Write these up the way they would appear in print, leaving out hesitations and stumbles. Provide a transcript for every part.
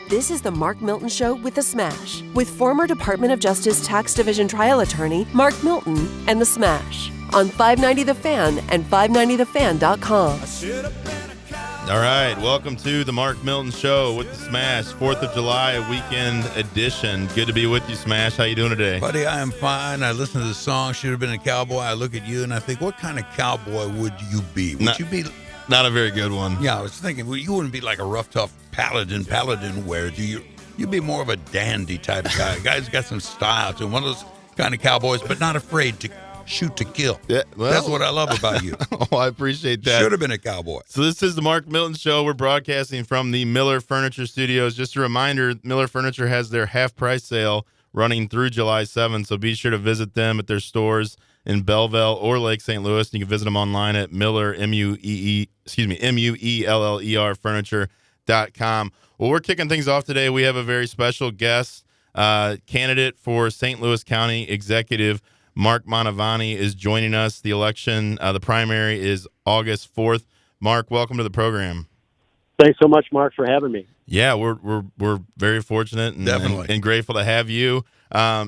This is the Mark Milton Show with The Smash, with former Department of Justice Tax Division trial attorney Mark Milton and The Smash on 590 The Fan and 590thefan.com. All right, welcome to the Mark Milton Show with The Smash, 4th of July weekend edition. Good to be with you, Smash. How you doing today? Buddy, I am fine. I listen to the song, Should Have Been a Cowboy. I look at you and I think, what kind of cowboy would you be? Would you be... Not a very good one. Yeah, I was thinking, well, you wouldn't be like a rough, tough paladin wear, do you? You'd be more of a dandy type of guy. Guy's got some style to him. One of those kind of cowboys, but not afraid to shoot to kill. Yeah, well, that's what I love about you. Oh, I appreciate that. Should have been a cowboy. So this is the Mark Milton Show. We're broadcasting from the Miller Furniture Studios. Just a reminder, Miller Furniture has their half-price sale running through July 7th, so be sure to visit them at their stores in Belleville or Lake St. Louis. You can visit them online at Muellerer furniture.com. Well, we're kicking things off today. We have a very special guest, candidate for St. Louis County Executive. Mark Mantovani is joining us. The election, the primary is August 4th. Mark, welcome to the program. Thanks so much, Mark, for having me. Yeah, we're very fortunate and grateful to have you.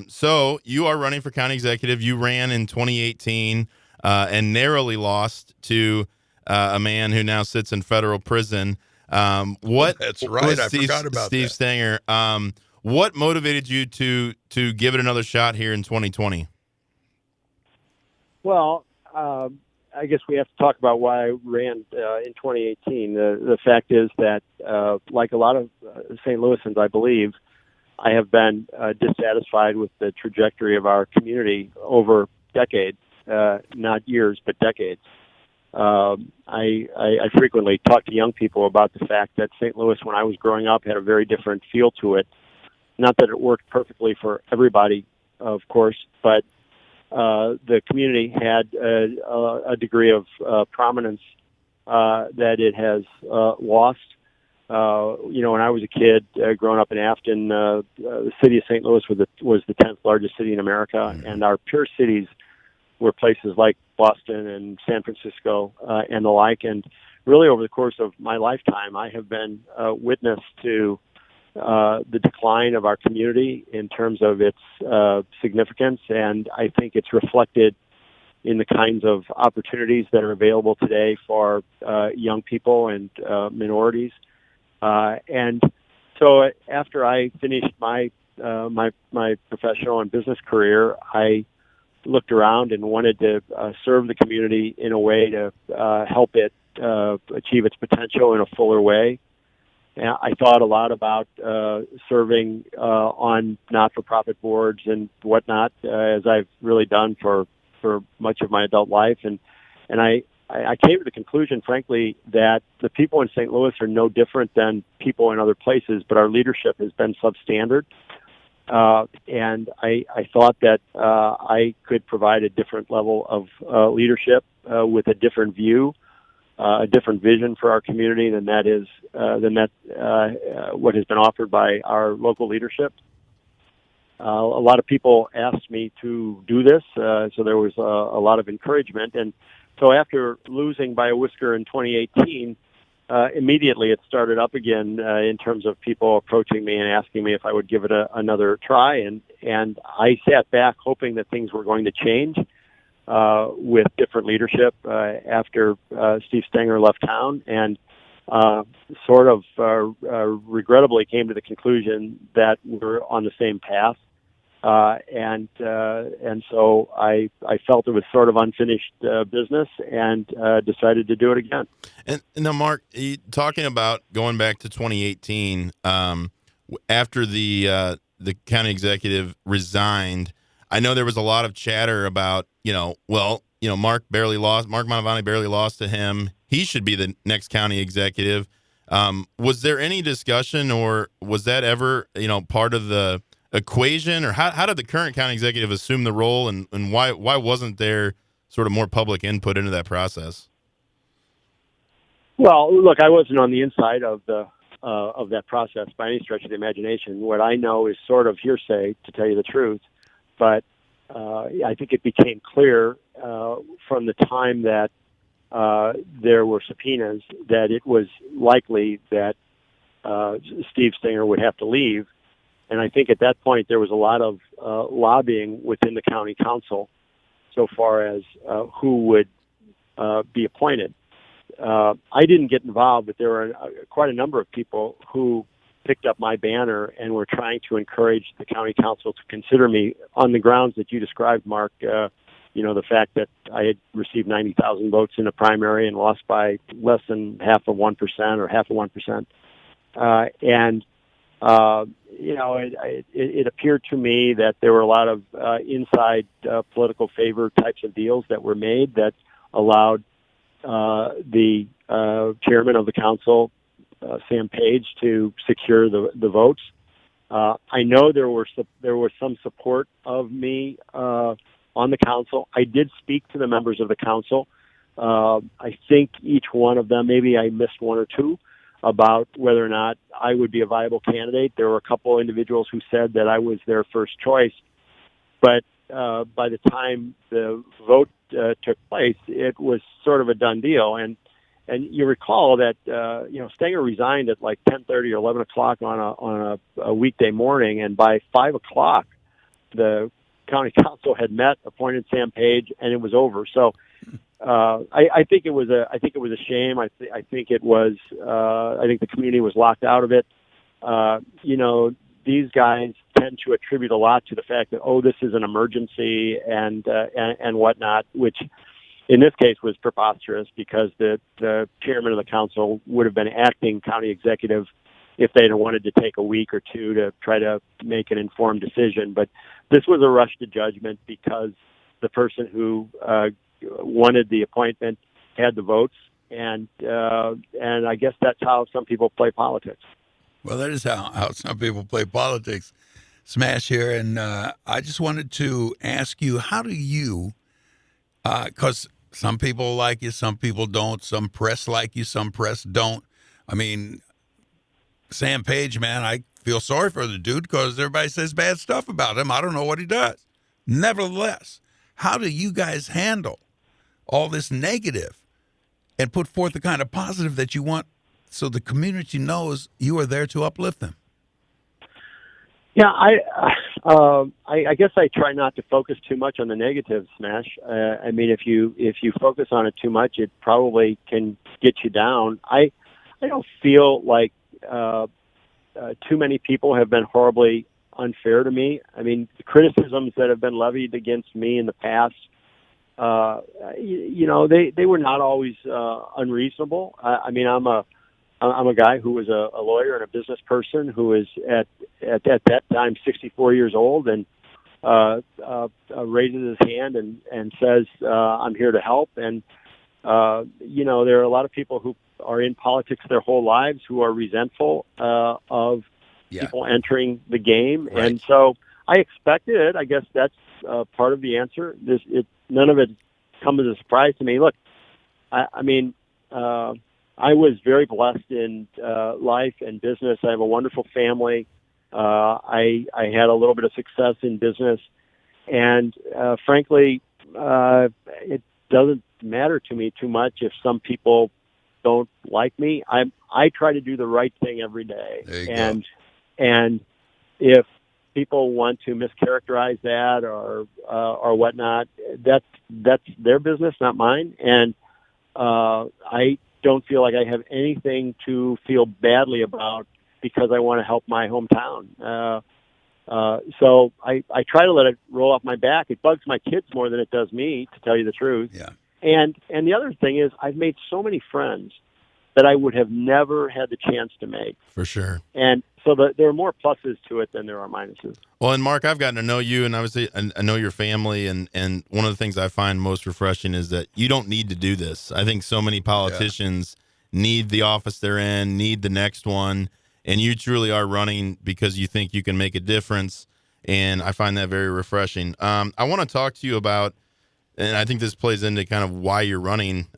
So you are running for county executive. You ran in 2018 and narrowly lost to a man who now sits in federal prison. That's right. I forgot about Steve Stenger. What motivated you to give it another shot here in 2020? Well, I guess we have to talk about why I ran in 2018. The fact is that, like a lot of St. Louisans, I believe, I have been dissatisfied with the trajectory of our community over decades, not years, but decades. I frequently talk to young people about the fact that St. Louis, when I was growing up, had a very different feel to it. Not that it worked perfectly for everybody, of course, but the community had a degree of prominence that it has lost. When I was a kid growing up in Afton, the city of St. Louis was the 10th largest city in America, and our peer cities were places like Boston and San Francisco and the like. And really, over the course of my lifetime, I have been witness to the decline of our community in terms of its significance, and I think it's reflected in the kinds of opportunities that are available today for young people and minorities. And so, after I finished my professional and business career, I looked around and wanted to serve the community in a way to help it achieve its potential in a fuller way. I thought a lot about serving on not-for-profit boards and whatnot, as I've really done for much of my adult life. And I came to the conclusion, frankly, that the people in St. Louis are no different than people in other places, but our leadership has been substandard. And I thought that I could provide a different level of leadership with a different view, a different vision for our community than what has been offered by our local leadership. A lot of people asked me to do this, so there was a lot of encouragement. And so after losing by a whisker in 2018, immediately it started up again in terms of people approaching me and asking me if I would give it another try. And I sat back hoping that things were going to change with different leadership after Steve Stenger left town, and regrettably came to the conclusion that we're on the same path. And so I felt it was sort of unfinished business, and decided to do it again. And now, Mark, talking about going back to 2018, after the county executive resigned, I know there was a lot of chatter about, Mark Mantovani barely lost to him. He should be the next county executive. Was there any discussion, or was that ever, part of the equation, or how did the current county executive assume the role, and why wasn't there sort of more public input into that process? Well, look, I wasn't on the inside of that process by any stretch of the imagination. What I know is sort of hearsay, to tell you the truth. But I think it became clear from the time that there were subpoenas that it was likely that Steve Stinger would have to leave. And I think at that point there was a lot of lobbying within the county council so far as who would be appointed. I didn't get involved, but there were quite a number of people who picked up my banner and were trying to encourage the county council to consider me on the grounds that you described, Mark. The fact that I had received 90,000 votes in a primary and lost by less than 0.5% or 0.5%. It appeared to me that there were a lot of inside political favor types of deals that were made that allowed the chairman of the council, Sam Page, to secure the votes. I know there was some support of me on the council. I did speak to the members of the council. I think each one of them, maybe I missed one or two, about whether or not I would be a viable candidate. There were a couple of individuals who said that I was their first choice, but by the time the vote took place, it was sort of a done deal. And you recall that Stenger resigned at like 10:30 or 11 o'clock on a weekday morning, and by 5 o'clock, the county council had met, appointed Sam Page, and it was over. So I think it was a shame. I think the community was locked out of it. These guys tend to attribute a lot to the fact that, this is an emergency and whatnot, which in this case was preposterous because the chairman of the council would have been acting county executive if they'd wanted to take a week or two to try to make an informed decision. But this was a rush to judgment because the person who wanted the appointment had the votes, and I guess that's how some people play politics. Well, that is how some people play politics. Smash here, and I just wanted to ask you, how do you, because some people like you, some people don't, some press like you, some press don't. I mean, Sam Page, man, I feel sorry for the dude because everybody says bad stuff about him. I don't know what he does. Nevertheless, how do you guys handle all this negative and put forth the kind of positive that you want so the community knows you are there to uplift them? Yeah, I guess I try not to focus too much on the negative, Smash. I mean, if you focus on it too much, it probably can get you down. I don't feel like too many people have been horribly unfair to me. I mean, the criticisms that have been levied against me in the past, they were not always unreasonable. I mean, I'm a guy who was a lawyer and a business person who is at that time 64 years old and raises his hand and says, I'm here to help. And, there are a lot of people who are in politics their whole lives who are resentful of people entering the game. Right. And so I expected it. I guess that's part of the answer. None of it comes as a surprise to me. Look, I was very blessed in life and business. I have a wonderful family. I had a little bit of success in business. And frankly, it doesn't matter to me too much if some people don't like me. I try to do the right thing every day. And if people want to mischaracterize that or whatnot, that's their business, not mine. And I don't feel like I have anything to feel badly about because I want to help my hometown. So I try to let it roll off my back. It bugs my kids more than it does me, to tell you the truth. Yeah. And the other thing is I've made so many friends that I would have never had the chance to make. For sure. And so there are more pluses to it than there are minuses. Well, and Mark, I've gotten to know you, and obviously I know your family, and one of the things I find most refreshing is that you don't need to do this. I think so many politicians need the office they're in, need the next one, and you truly are running because you think you can make a difference, and I find that very refreshing. I want to talk to you about, and I think this plays into kind of why you're running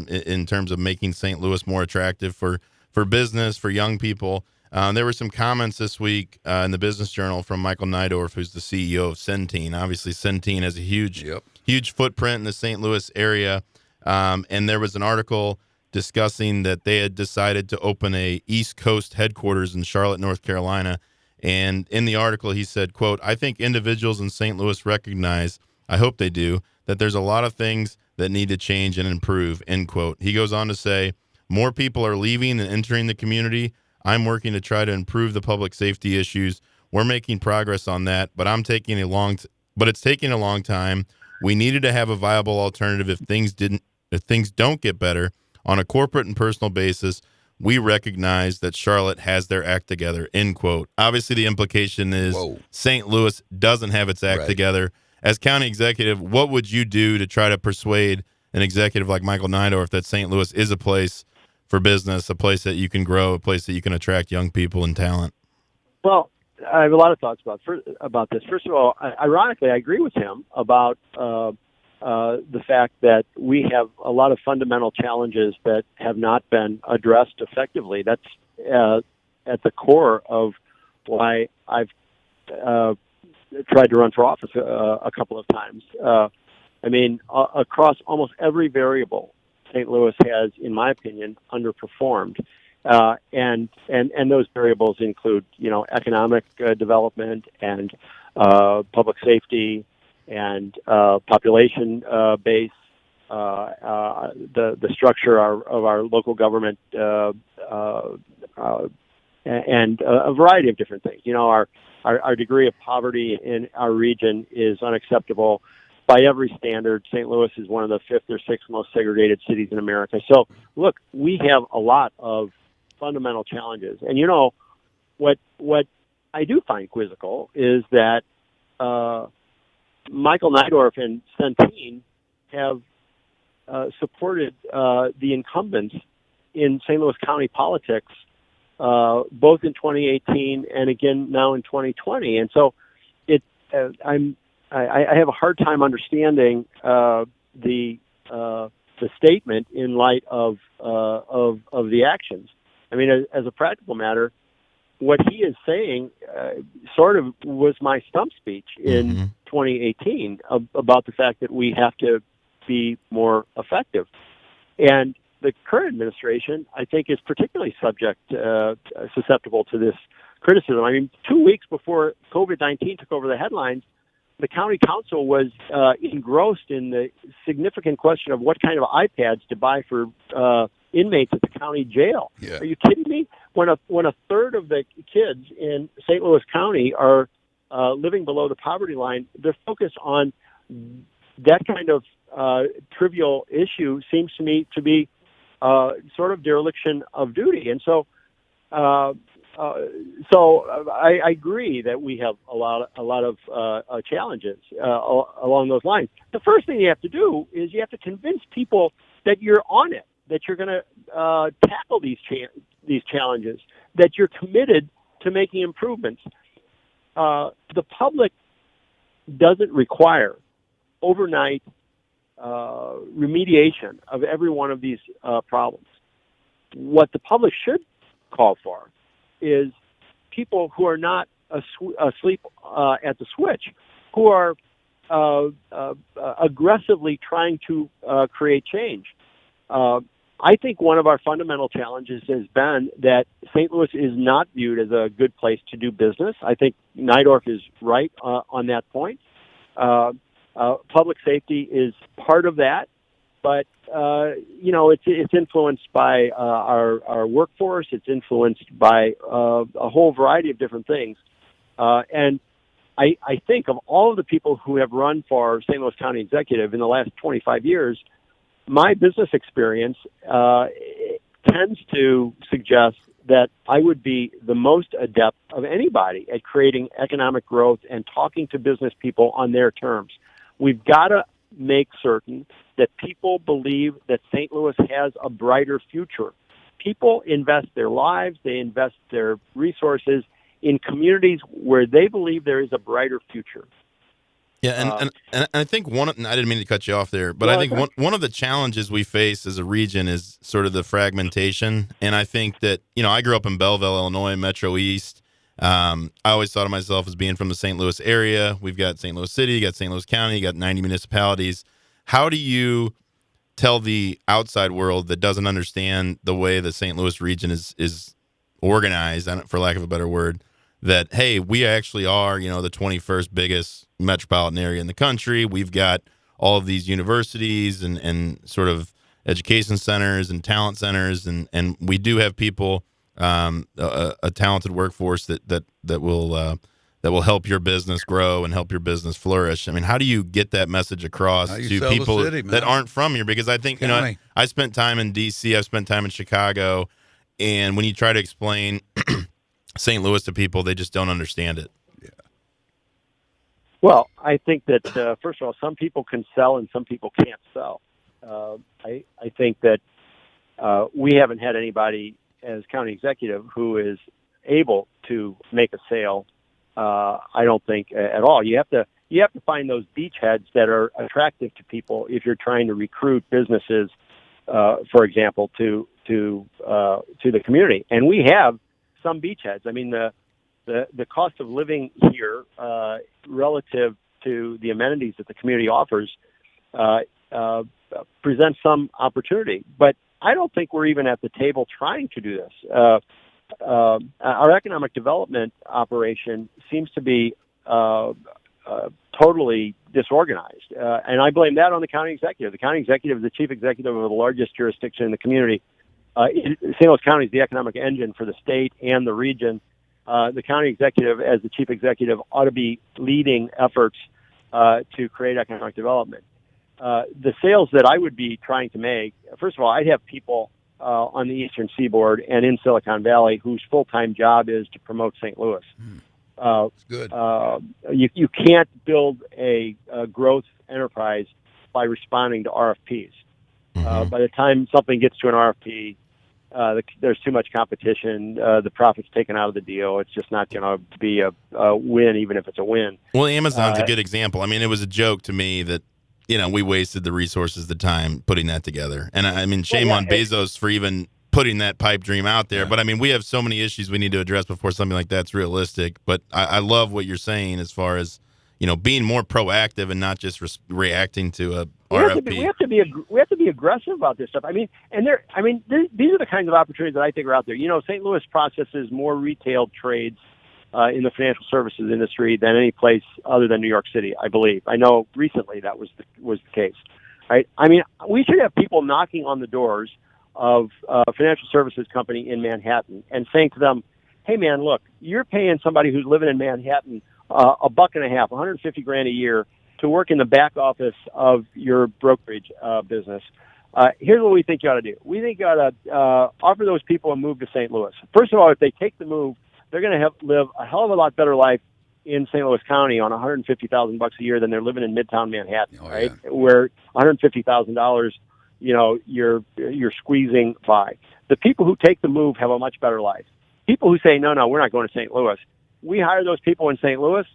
in terms of making St. Louis more attractive for business, for young people. There were some comments this week in the Business Journal from Michael Neidorff, who's the CEO of Centene. Obviously, Centene has a huge footprint in the St. Louis area, and there was an article discussing that they had decided to open a East Coast headquarters in Charlotte, North Carolina. And in the article, he said, quote, "I think individuals in St. Louis recognize, I hope they do, that there's a lot of things that need to change and improve," end quote. He goes on to say, "More people are leaving and entering the community. I'm working to try to improve the public safety issues. We're making progress on that, but it's taking a long time. We needed to have a viable alternative if things don't get better on a corporate and personal basis. We recognize that Charlotte has their act together," end quote. Obviously, the implication is St. Louis doesn't have its act together. As county executive, what would you do to try to persuade an executive like Michael Neidorff that St. Louis is a place for business, a place that you can grow, a place that you can attract young people and talent? Well, I have a lot of thoughts about this. First of all, ironically, I agree with him about the fact that we have a lot of fundamental challenges that have not been addressed effectively. That's at the core of why I've tried to run for office a couple of times. Across almost every variable, St. Louis has, in my opinion, underperformed. And those variables include, economic development and public safety and population base, the structure of our local government, and a variety of different things. Our degree of poverty in our region is unacceptable by every standard. St. Louis is one of the 5th or 6th most segregated cities in America. So, look, we have a lot of fundamental challenges. And what I do find quizzical is that Michael Neidorff and Centene have supported the incumbents in St. Louis County politics, both in 2018 and again now in 2020. And so I have a hard time understanding the statement in light of the actions. I mean, as a practical matter, what he is saying sort of was my stump speech in 2018 about the fact that we have to be more effective. And the current administration, I think, is particularly susceptible to this criticism. I mean, 2 weeks before COVID-19 took over the headlines, the county council was engrossed in the significant question of what kind of iPads to buy for inmates at the county jail. Yeah. Are you kidding me? When a third of the kids in St. Louis County are living below the poverty line, their focus on that kind of trivial issue seems to me to be sort of dereliction of duty. And so I agree that we have a lot of challenges along those lines. The first thing you have to do is you have to convince people that you're on it, that you're going to tackle these challenges, that you're committed to making improvements. The public doesn't require overnight remediation of every one of these problems. What the public should call for is people who are not asleep at the switch, who are aggressively trying to create change. I think one of our fundamental challenges has been that St. Louis is not viewed as a good place to do business. I think Neidorff is right on that point. Public safety is part of that, but it's influenced by our workforce. It's influenced by a whole variety of different things. And I think of all of the people who have run for St. Louis County Executive in the last 25 years, my business experience tends to suggest that I would be the most adept of anybody at creating economic growth and talking to business people on their terms. We've got to make certain that people believe that St. Louis has a brighter future. People invest their lives, they invest their resources in communities where they believe there is a brighter future. Yeah, and I think I didn't mean to cut you off there, but I think one of the challenges we face as a region is sort of the fragmentation. And I think that, I grew up in Belleville, Illinois, Metro East. I always thought of myself as being from the St. Louis area. We've got St. Got St. Louis County, you got 90 municipalities. How do you tell the outside world that doesn't understand the way the St. Louis region is organized, for lack of a better word, that, hey, we actually are, the 21st biggest metropolitan area in the country. We've got all of these universities and sort of education centers and talent centers, and we do have people, a talented workforce that will help your business grow and help your business flourish. I mean, how do you get that message across to people that aren't from here? Because I think, I spent time in D.C., I've spent time in Chicago, and when you try to explain St. Louis to people, they just don't understand it. Yeah. Well, I think that, first of all, some people can sell and some people can't sell. I think that we haven't had anybody as county executive who is able to make a sale. I don't think at all. You have to find those beachheads that are attractive to people if you're trying to recruit businesses, for example, to the community. And we have some beachheads. I mean, the cost of living here relative to the amenities that the community offers presents some opportunity. But I don't think we're even at the table trying to do this. Our economic development operation seems to be totally disorganized, and I blame that on the county executive. The county executive is the chief executive of the largest jurisdiction in the community. St. Louis County is the economic engine for the state and the region. The county executive, as the chief executive, ought to be leading efforts to create economic development. The sales that I would be trying to make, first of all, I'd have people on the Eastern Seaboard and in Silicon Valley whose full-time job is to promote St. Louis. That's good. You can't build a growth enterprise by responding to RFPs. By the time something gets to an RFP, there's too much competition. The profit's taken out of the deal. It's just not going to be a win, even if it's a win. Well, Amazon's a good example. I mean, it was a joke to me that, we wasted the resources, the time putting that together. And I mean, shame on Bezos for even putting that pipe dream out there. Yeah. But I mean, we have so many issues we need to address before something like that's realistic. But I love what you're saying as far as, being more proactive and not just reacting to a RFP. We have to be aggressive about this stuff. I mean, these are the kinds of opportunities that I think are out there. St. Louis processes more retail trades in the financial services industry than any place other than New York City, I believe. I know recently that was the case. Right? I mean, we should have people knocking on the doors of a financial services company in Manhattan and saying to them, "Hey, man, look, you're paying somebody who's living in Manhattan $1.50, $150,000 a year to work in the back office of your brokerage business. Here's what we think you ought to do. We think you ought to offer those people a move to St. Louis. First of all, if they take the move, they're going to live a hell of a lot better life in St. Louis County on $150,000 a year than they're living in Midtown Manhattan, right? Yeah. Where $150,000, you're squeezing by. The people who take the move have a much better life. People who say, no, we're not going to St. Louis. We hire those people in St. Louis.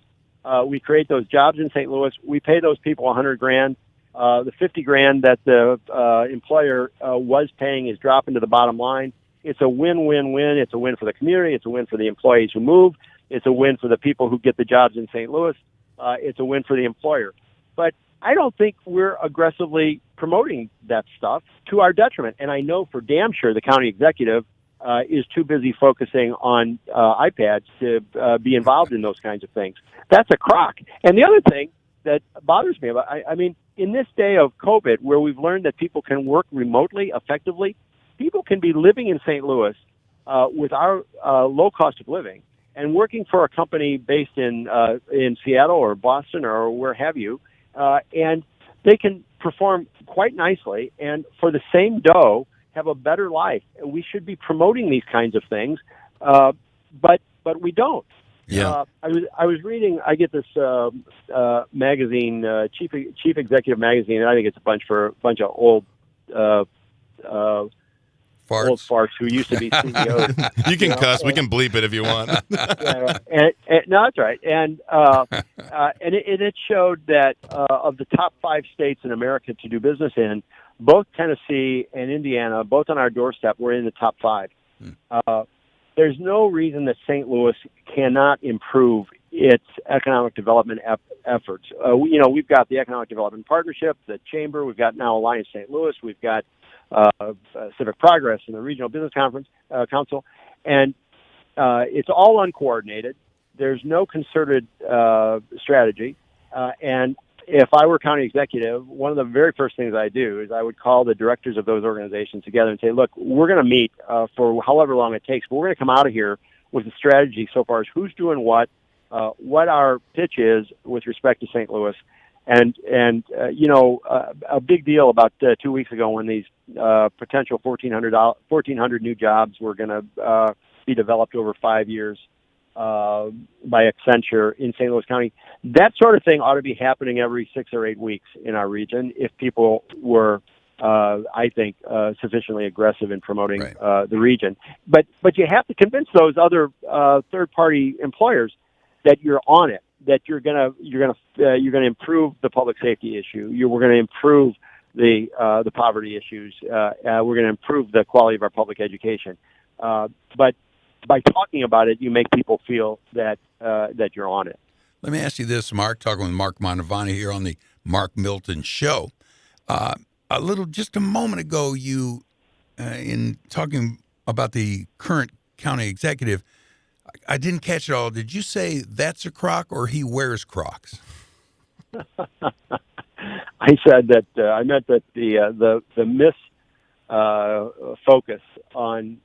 We create those jobs in St. Louis. We pay those people $100,000. The $50,000 that the employer was paying is dropping to the bottom line. It's a win-win-win. It's a win for the community. It's a win for the employees who move. It's a win for the people who get the jobs in St. Louis. It's a win for the employer. But I don't think we're aggressively promoting that stuff to our detriment. And I know for damn sure the county executive is too busy focusing on iPads to be involved in those kinds of things. That's a crock. And the other thing that bothers me about, I mean, in this day of COVID, where we've learned that people can work remotely effectively, people can be living in St. Louis with our low cost of living and working for a company based in Seattle or Boston or where have you, and they can perform quite nicely and for the same dough have a better life. We should be promoting these kinds of things, but we don't. Yeah. I was reading. I get this magazine, Chief Executive magazine, and I think it's a bunch of old farts who used to be CEOs. You can cuss. We can bleep it if you want. No, that's right. And it showed that of the top 5 states in America to do business in, both Tennessee and Indiana, both on our doorstep, were in the top 5. There's no reason that St. Louis cannot improve its economic development efforts. We've got the Economic Development Partnership, the Chamber. We've got now Alliance St. Louis. We've got Civic Progress and the Regional Business Council, and it's all uncoordinated. There's no concerted strategy, and if I were county executive, one of the very first things I do is I would call the directors of those organizations together and say, look, we're going to meet for however long it takes, but we're going to come out of here with a strategy so far as who's doing what our pitch is with respect to St. Louis. And a big deal about 2 weeks ago when these potential 1,400 new jobs were going to be developed over 5 years by Accenture in St. Louis County. That sort of thing ought to be happening every 6 or 8 weeks in our region if people were, I think, sufficiently aggressive in promoting the region. But you have to convince those other third-party employers that you're on it, that you're gonna improve the public safety issue. We're going to improve the poverty issues. We're going to improve the quality of our public education. But by talking about it, you make people feel that you're on it. Let me ask you this, Mark. Talking with Mark Mantovani here on the Mark Milton Show. Just a moment ago, you in talking about the current county executive, I didn't catch it all. Did you say that's a Croc or he wears Crocs? I said that I meant that the focus on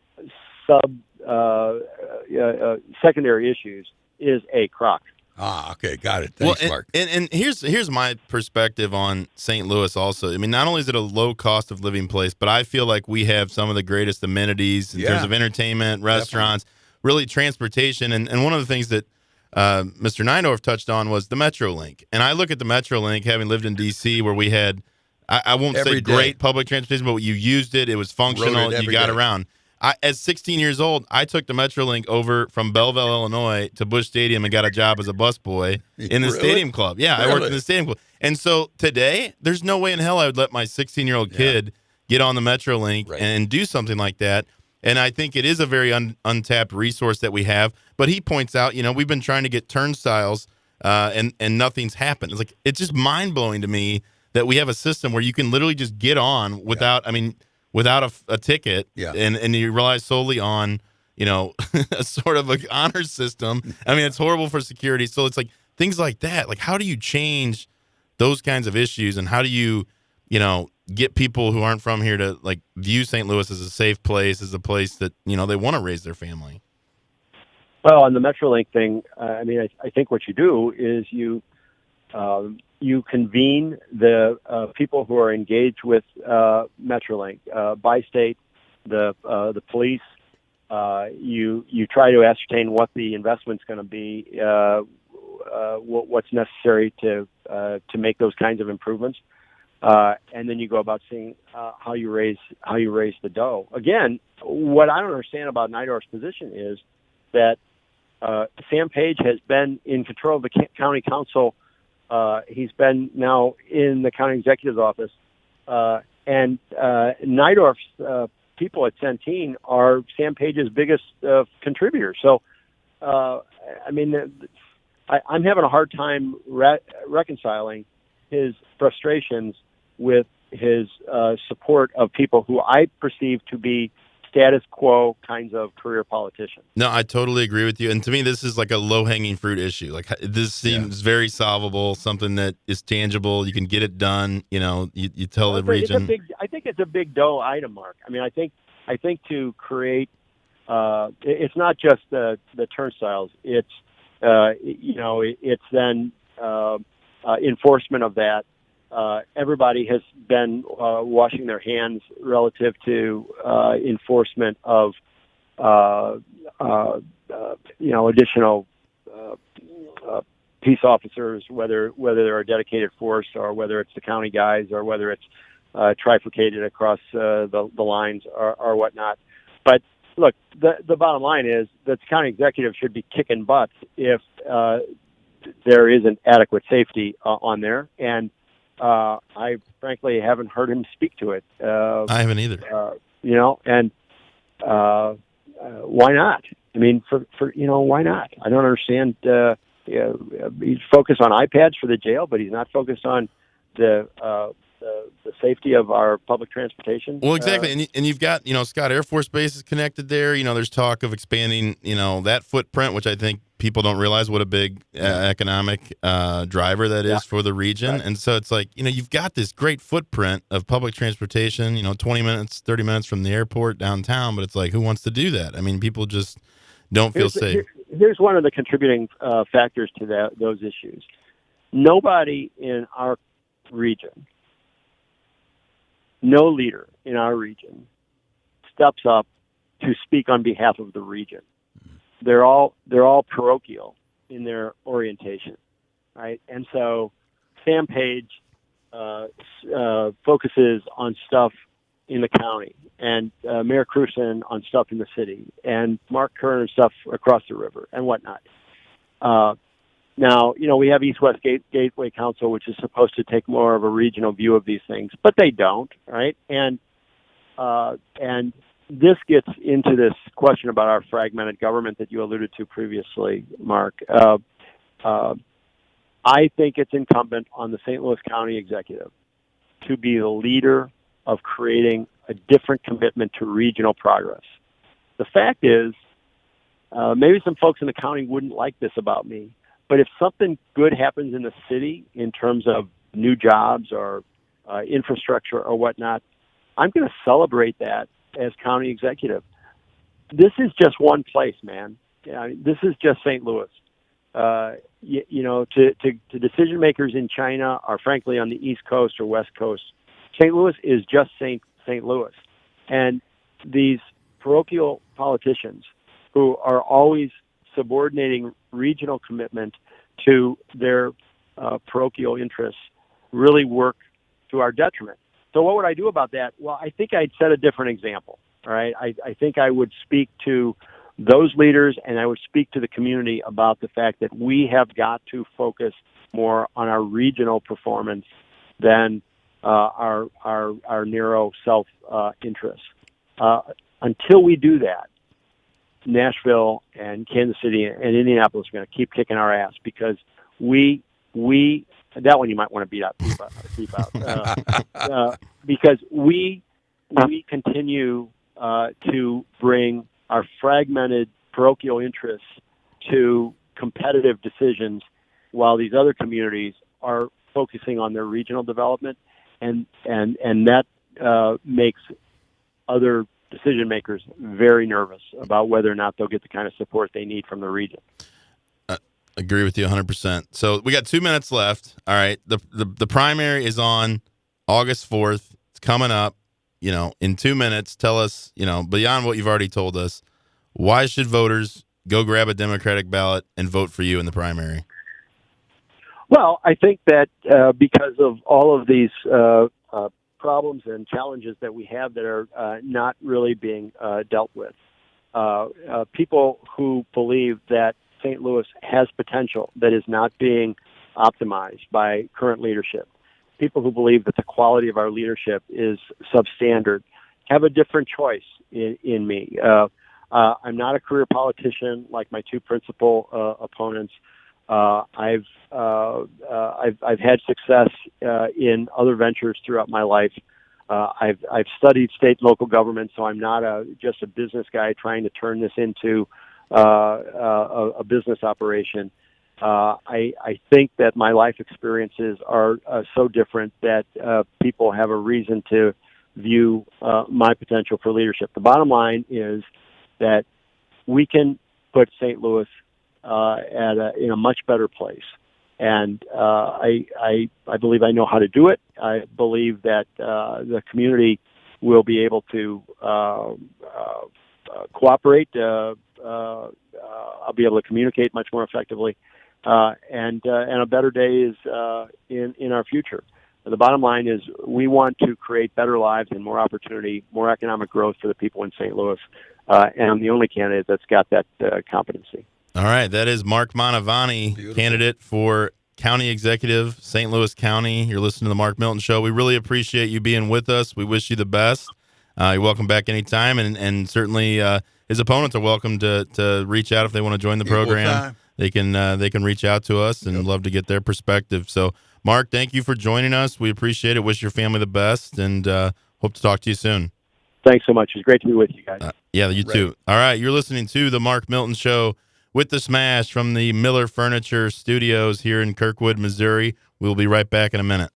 secondary issues is a Croc. Okay, got it. Thanks, Mark. And here's my perspective on St. Louis also. I mean, not only is it a low cost of living place, but I feel like we have some of the greatest amenities in terms of entertainment, restaurants, really transportation. And one of the things that Mr. Neindorf touched on was the MetroLink. And I look at the MetroLink, having lived in D.C., where we had, I won't say great public transportation, but you used it. It was functional. You got around. At 16 years old, I took the MetroLink over from Belleville, Illinois to Busch Stadium and got a job as a busboy in the Stadium Club. Yeah, I worked in the Stadium Club. And so today, there's no way in hell I would let my 16-year-old kid get on the MetroLink and do something like that. And I think it is a very untapped resource that we have. But he points out, we've been trying to get turnstiles and nothing's happened. It's just mind-blowing to me that we have a system where you can literally just get on without a ticket, and you rely solely on, a sort of an honor system. I mean, it's horrible for security. So it's like things like that. Like, how do you change those kinds of issues, and how do you, get people who aren't from here to view St. Louis as a safe place, as a place that they want to raise their family? Well, on the MetroLink thing, I think what you do is you convene the people who are engaged with MetroLink by state, the police. You try to ascertain what the investment's going to be, what's necessary to make those kinds of improvements, and then you go about seeing how you raise the dough. Again, what I don't understand about Neindorf's position is that Sam Page has been in control of the county council. He's been now in the county executive's office, and Neindorf's people at Centene are Sam Page's biggest contributors. So, I'm having a hard time reconciling his frustrations with his support of people who I perceive to be status quo kinds of career politicians. No, I totally agree with you. And to me, this is like a low-hanging fruit issue. This seems very solvable, something that is tangible. You can get it done. You tell the region. I think it's a big dough item, Mark. I think to create, it's not just the turnstiles. It's, it's then enforcement of that. Everybody has been washing their hands relative to enforcement of additional peace officers, whether they're a dedicated force or whether it's the county guys or whether it's trifurcated across the lines or whatnot. But look, the bottom line is that the county executive should be kicking butts if there isn't adequate safety on there. And I frankly haven't heard him speak to it. I haven't either. And why not? Why not? I don't understand he's focused on iPads for the jail, but he's not focused on the safety of our public transportation. Well, exactly, and you've got Scott Air Force Base is connected there. There's talk of expanding that footprint, which I think people don't realize what a big economic driver that is for the region. Right. And so it's like you've got this great footprint of public transportation. 20 minutes, 30 minutes from the airport downtown, but it's like who wants to do that? I mean, people just don't feel safe. Here's one of the contributing factors to those issues. Nobody in our region. No leader in our region steps up to speak on behalf of the region. They're all parochial in their orientation, right? And so Sam Page focuses on stuff in the county, and Mayor Cruson on stuff in the city, and Mark Kern stuff across the river and whatnot. Now, we have East-West Gateway Council, which is supposed to take more of a regional view of these things, but they don't, right? And this gets into this question about our fragmented government that you alluded to previously, Mark. I think it's incumbent on the St. Louis County Executive to be the leader of creating a different commitment to regional progress. The fact is, maybe some folks in the county wouldn't like this about me, but if something good happens in the city in terms of new jobs or infrastructure or whatnot, I'm going to celebrate that as county executive. This is just one place, man. This is just St. Louis. To decision makers in China or frankly on the East Coast or West Coast, St. Louis is just St. Louis. And these parochial politicians who are always subordinating regional commitment to their parochial interests really work to our detriment. So what would I do about that? Well, I think I'd set a different example. All right. I think I would speak to those leaders and I would speak to the community about the fact that we have got to focus more on our regional performance than our narrow self interests. Until we do that, Nashville and Kansas City and Indianapolis are going to keep kicking our ass because we that one you might want to beep out because we continue to bring our fragmented parochial interests to competitive decisions while these other communities are focusing on their regional development and that makes other decision makers very nervous about whether or not they'll get the kind of support they need from the region. Agree with you 100%. So we got 2 minutes left. All right. The primary is on August 4th. It's coming up. In 2 minutes, tell us, beyond what you've already told us, why should voters go grab a Democratic ballot and vote for you in the primary? Well, I think that because of all of these problems and challenges that we have that are not really being dealt with, people who believe that St. Louis has potential that is not being optimized by current leadership, people who believe that the quality of our leadership is substandard, have a different choice in me. I'm not a career politician like my two principal opponents. I've had success in other ventures throughout my life. I've studied state and local government, so I'm not just a business guy trying to turn this into a business operation. I think that my life experiences are so different that people have a reason to view my potential for leadership. The bottom line is that we can put St. Louis in a much better place. And I believe I know how to do it. I believe that the community will be able to cooperate. I'll be able to communicate much more effectively. And a better day is in our future. The bottom line is we want to create better lives and more opportunity, more economic growth for the people in St. Louis. And I'm the only candidate that's got that competency. All right. That is Mark Mantovani, candidate for County Executive, St. Louis County. You're listening to the Mark Milton Show. We really appreciate you being with us. We wish you the best. You're welcome back anytime. And certainly his opponents are welcome to reach out if they want to join the program. they can reach out to us and love to get their perspective. So, Mark, thank you for joining us. We appreciate it. Wish your family the best, and hope to talk to you soon. Thanks so much. It's great to be with you guys. Yeah, you too. All right, you're listening to the Mark Milton Show with the Smash from the Miller Furniture Studios here in Kirkwood, Missouri. We'll be right back in a minute.